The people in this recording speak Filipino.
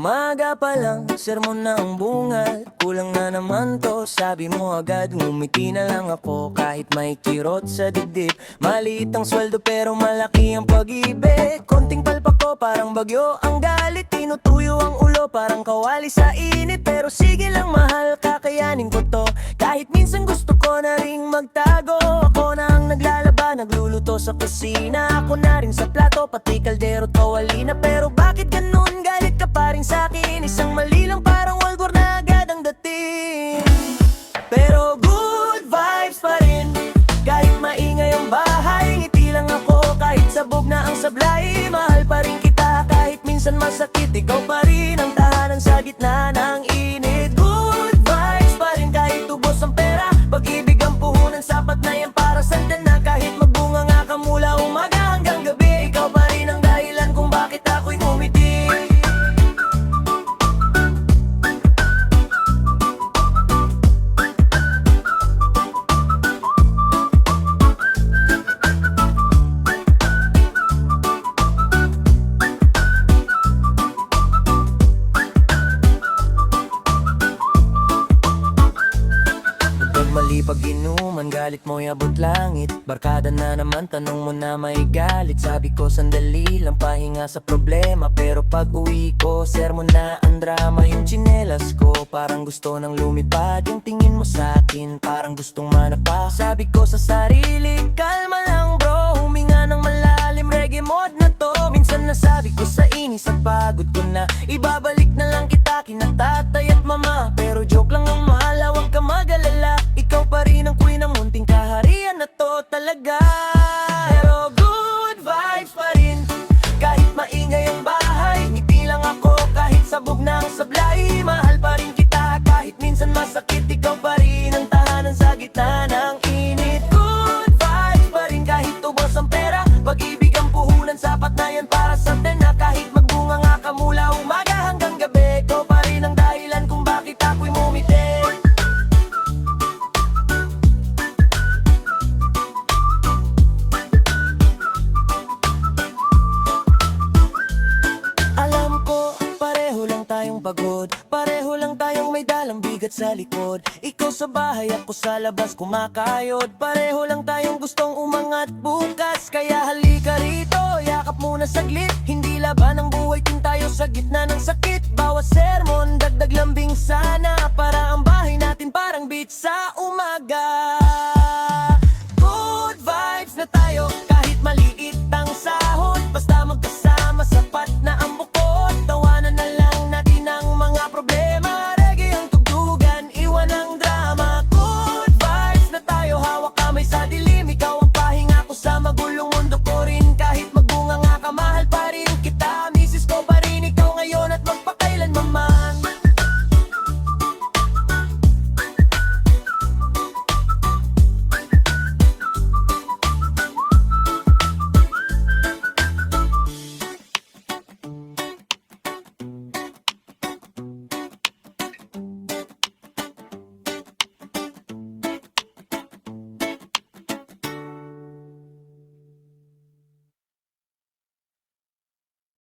Umaga pa lang, sermon na ang bungal. Kulang na naman to, sabi mo agad. Ngumiti na lang ako kahit may kirot sa dibdib. Maliit ang sweldo pero malaki ang pag-ibig. Konting palpak ko parang bagyo ang galit. Tinutuyo ang ulo parang kawali sa init. Pero sige lang mahal, kakayanin ko to. Kahit minsan gusto ko na ring magtago. Ako na ang naglalaba, nagluluto sa kusina. Ako na rin sa plato, pati kaldero tawalina. Pero bakit ganun, galit ka pa rin sa'kin? Isang mali lang parang walgor na agad ang dating. Pero good vibes pa rin, kahit maingay ang bahay. Ngiti lang ako kahit sabog na ang sablay. Mahal pa rin kita kahit minsan masakit. Ikaw pa rin ang tahanan sa gitna ng init. Good vibes pa rin kahit ubos ang pera. Pag-ibig ang puhunan, sapat na yan para sandan na. Kahit magbunga nga ka mula umaga hanggang gabi. Ikaw pa rin ang dahilan kung bakit ako'y ngumiti. Mali pag inuman, galit mo'y abot langit. Barkada na naman, tanong mo na may galit. Sabi ko sandali lang, pahinga sa problema. Pero pag uwi ko, sermon na ang drama. Yung tsinelas ko, parang gusto nang lumipad. Yung tingin mo sa'kin, parang gustong manapa. Sabi ko sa sarili, kalma lang bro. Huminga ng malalim, reggae mode na to. Minsan nasabi ko sa inis at pagod ko na ibabalik na lang kita kina tatay at mama. Pero joke lang ang mahal, huwag ka mag-alala. Ikaw pa rin ang queen ng munting kaharian na to talaga. Pero good vibes pa rin, kahit maingay ang bahay. Ngiti lang ako kahit sabog na ang sablay. Mahal pa rin kita kahit minsan masakit. Ikaw pa rin ang tahanan sa gitna ng init. Good vibes pa rin kahit ubos ang pera. Pag-ibig ang puhunan, sapat na yan para sa tena. Kahit magbunga nga ka mula umaga hanggang gabi. Ikaw pa rin ang dahilan kung bakit ako'y ngumiti. Pagod, pareho lang tayong may dalang bigat sa likod. Ikaw sa bahay, ako sa labas kumakayod. Pareho lang tayong gustong umangat bukas. Kaya halika rito, yakap muna saglit. Hindi laban ang buhay, tin tayo sa gitna ng sakit. Bawas sermon, dagdag lambing sana, para ang bahay natin parang beach sa umaga.